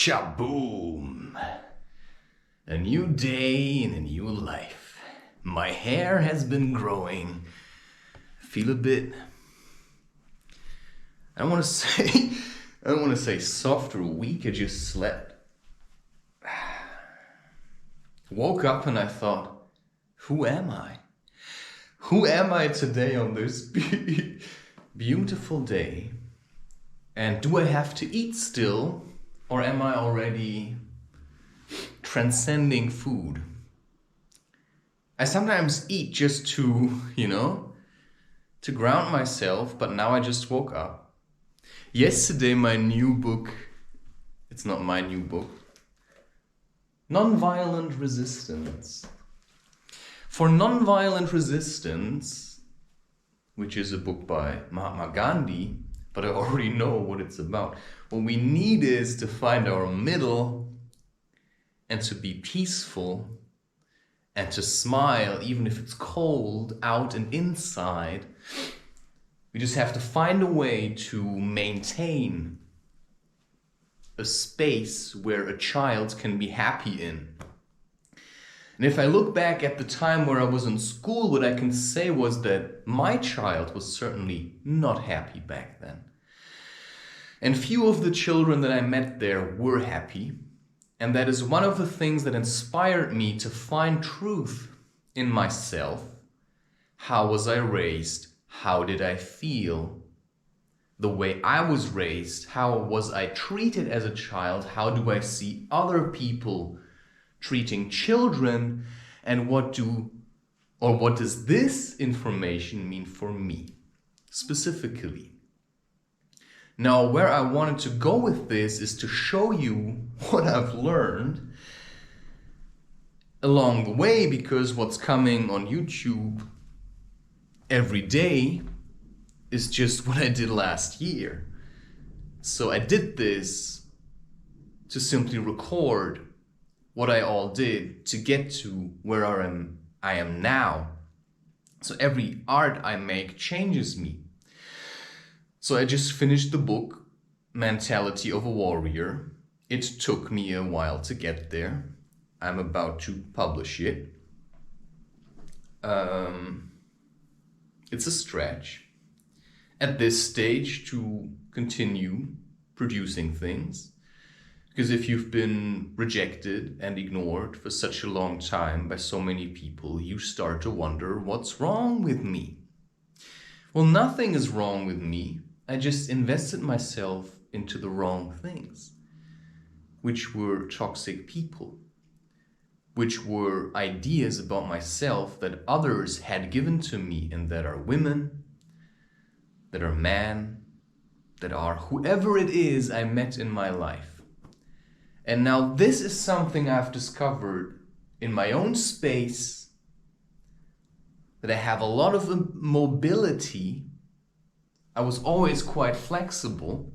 Cha-boom! A new day and a new life. My hair has been growing. I feel a bit... I don't want to say soft or weak. I just slept. Woke up and I thought, who am I? Who am I today on this beautiful day? And do I have to eat still? Or am I already transcending food? I sometimes eat just to, to ground myself, but now I just woke up. Yesterday my new book, it's not my new book, Nonviolent Resistance. For Nonviolent Resistance, which is a book by Mahatma Gandhi, but I already know what it's about. What we need is to find our middle and to be peaceful and to smile even if it's cold out and inside. We just have to find a way to maintain a space where a child can be happy in. And if I look back at the time where I was in school, what I can say was that my child was certainly not happy back then. And few of the children that I met there were happy. And that is one of the things that inspired me to find truth in myself. How was I raised? How did I feel? The way I was raised, how was I treated as a child? How do I see other people treating children? And what does this information mean for me specifically? Now, where I wanted to go with this is to show you what I've learned along the way, because what's coming on YouTube every day is just what I did last year. So I did this to simply record what I all did to get to where I am now. So every art I make changes me. So I just finished the book, Mentality of a Warrior. It took me a while to get there. I'm about to publish it. It's a stretch at this stage to continue producing things. Because if you've been rejected and ignored for such a long time by so many people, you start to wonder, what's wrong with me? Well, nothing is wrong with me. I just invested myself into the wrong things, which were toxic people, which were ideas about myself that others had given to me, and that are women, that are men, that are whoever it is I met in my life. And now this is something I've discovered in my own space, that I have a lot of mobility. I was always quite flexible,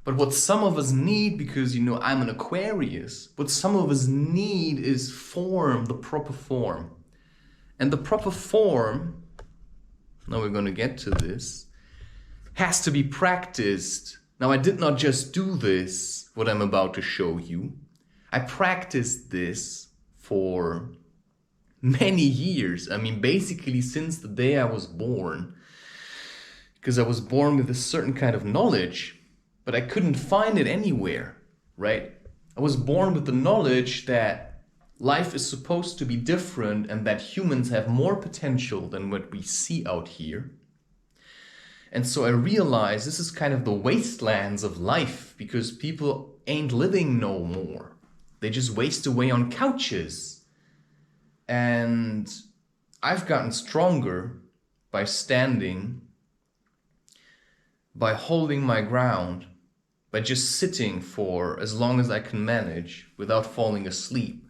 but what some of us need, because I'm an Aquarius, what some of us need is form, the proper form. And the proper form, now we're going to get to this, has to be practiced. Now I did not just do this, what I'm about to show you. I practiced this for many years. I mean, basically since the day I was born. Because I was born with a certain kind of knowledge, but I couldn't find it anywhere, right? I was born with the knowledge that life is supposed to be different and that humans have more potential than what we see out here. And so I realized this is kind of the wastelands of life, because people ain't living no more. They just waste away on couches. And I've gotten stronger by standing, by holding my ground, by just sitting for as long as I can manage without falling asleep,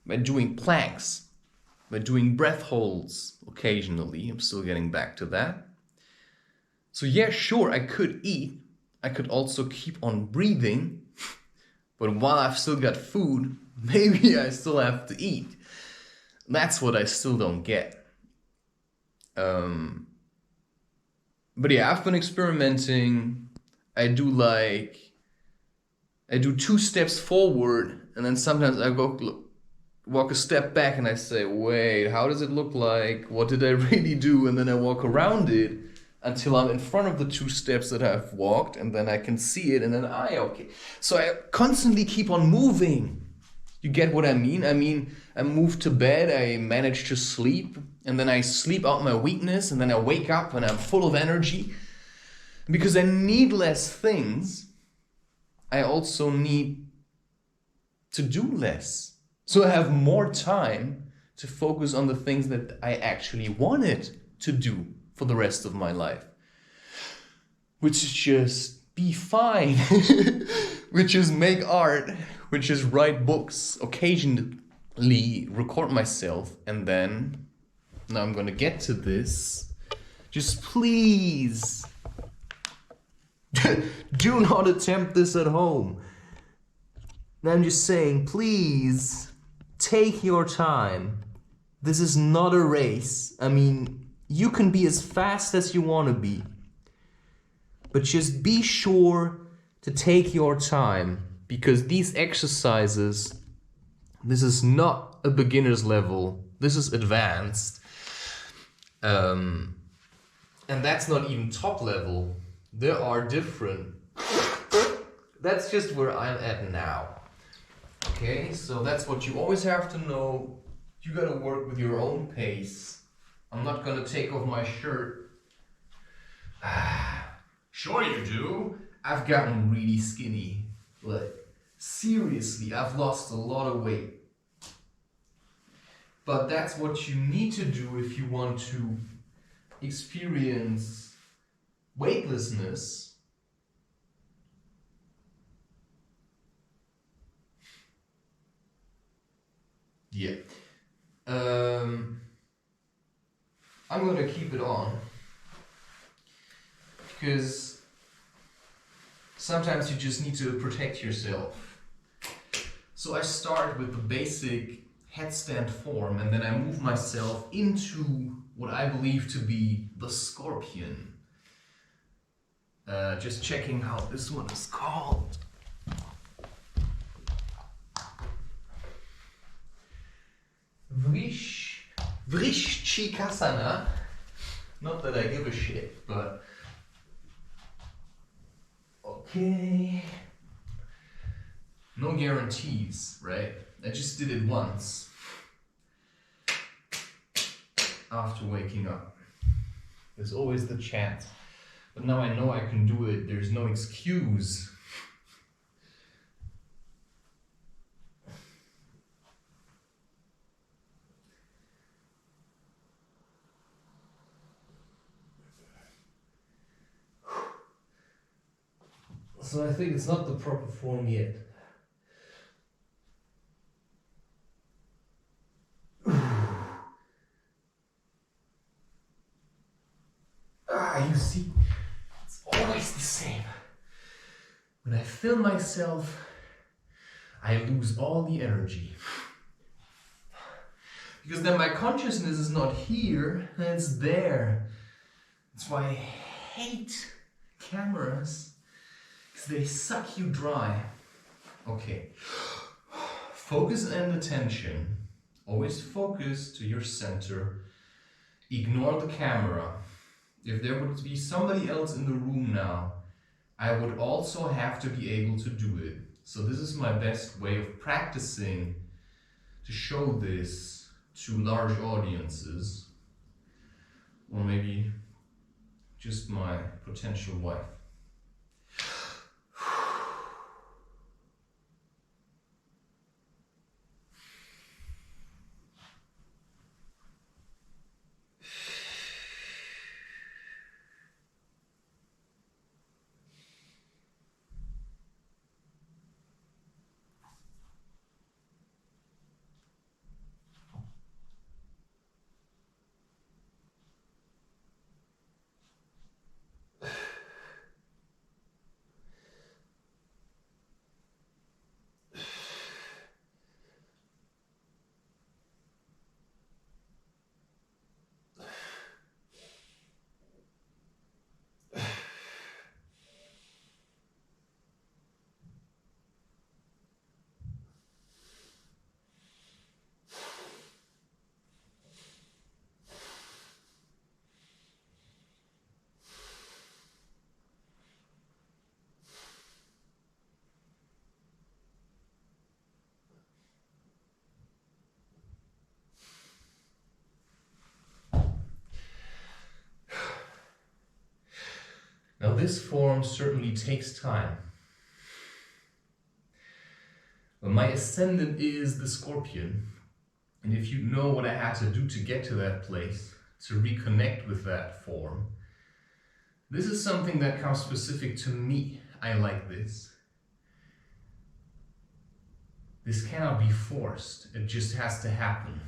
by doing planks, by doing breath holds occasionally. I'm still getting back to that. So yeah, sure, I could eat. I could also keep on breathing, but while I've still got food, maybe I still have to eat. That's what I still don't get. But yeah, I've been experimenting. I do like I do 2 steps forward, and then sometimes I walk a step back and I say, wait, how does it look like? What did I really do? And then I walk around it until I'm in front of the 2 steps that I've walked, and then I can see it, and then okay. So I constantly keep on moving. You get what I mean? I move to bed, I manage to sleep, and then I sleep out my weakness, and then I wake up and I'm full of energy. Because I need less things, I also need to do less. So I have more time to focus on the things that I actually wanted to do for the rest of my life. Which is just be fine. Which is make art. Which is write books. Occasionally record myself. And then, now I'm gonna get to this. Just please do not attempt this at home. Now I'm just saying, please take your time. This is not a race. I mean, you can be as fast as you want to be. But just be sure to take your time, because these exercises, this is not a beginner's level. This is advanced. And that's not even top level. There are different. That's just where I'm at now. Okay, so that's what you always have to know. You gotta work with your own pace. I'm not gonna take off my shirt. Sure you do. I've gotten really skinny. Like, seriously, I've lost a lot of weight. But that's what you need to do if you want to experience weightlessness. Yeah. I'm gonna keep it on because sometimes you just need to protect yourself. So I start with the basic headstand form, and then I move myself into what I believe to be the scorpion. Just checking how this one is called. Vrishchikasana. Not that I give a shit, but okay. No guarantees, right? I just did it once after waking up. There's always the chance. But now I know I can do it. There's no excuse. So I think it's not the proper form yet. You see, it's always the same. When I feel myself, I lose all the energy. Because then my consciousness is not here, and it's there. That's why I hate cameras, because they suck you dry. Okay. Focus and attention. Always focus to your center. Ignore the camera. If there would be somebody else in the room now, I would also have to be able to do it. So this is my best way of practicing to show this to large audiences, or maybe just my potential wife. this form certainly takes time. Well, my ascendant is the Scorpion, and if you know what I had to do to get to that place, to reconnect with that form, this is something that comes specific to me. I like this. This cannot be forced, it just has to happen.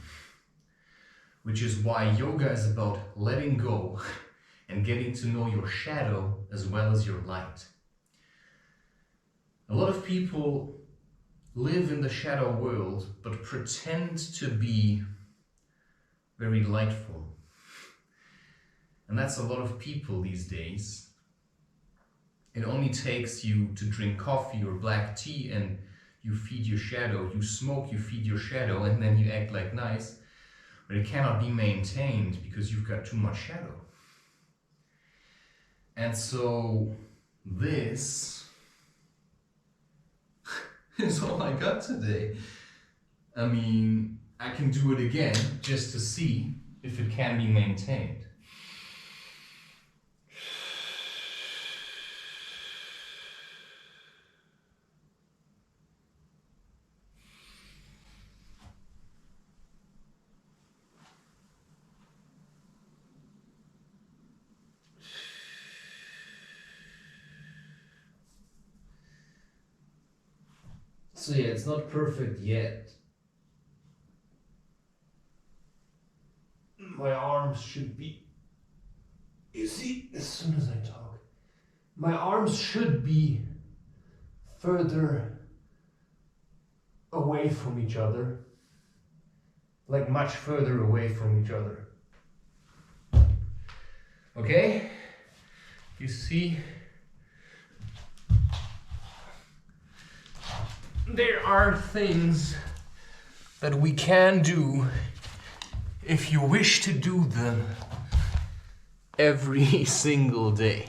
Which is why yoga is about letting go and getting to know your shadow as well as your light. A lot of people live in the shadow world but pretend to be very lightful. And that's a lot of people these days. It only takes you to drink coffee or black tea and you feed your shadow. You smoke, you feed your shadow, and then you act like nice. But it cannot be maintained because you've got too much shadow. And so this is all I got today. I mean, I can do it again just to see if it can be maintained. So yeah, it's not perfect yet. My arms should be, you see, as soon as I talk, my arms should be further away from each other, like much further away from each other. Okay? You see? There are things that we can do if you wish to do them every single day.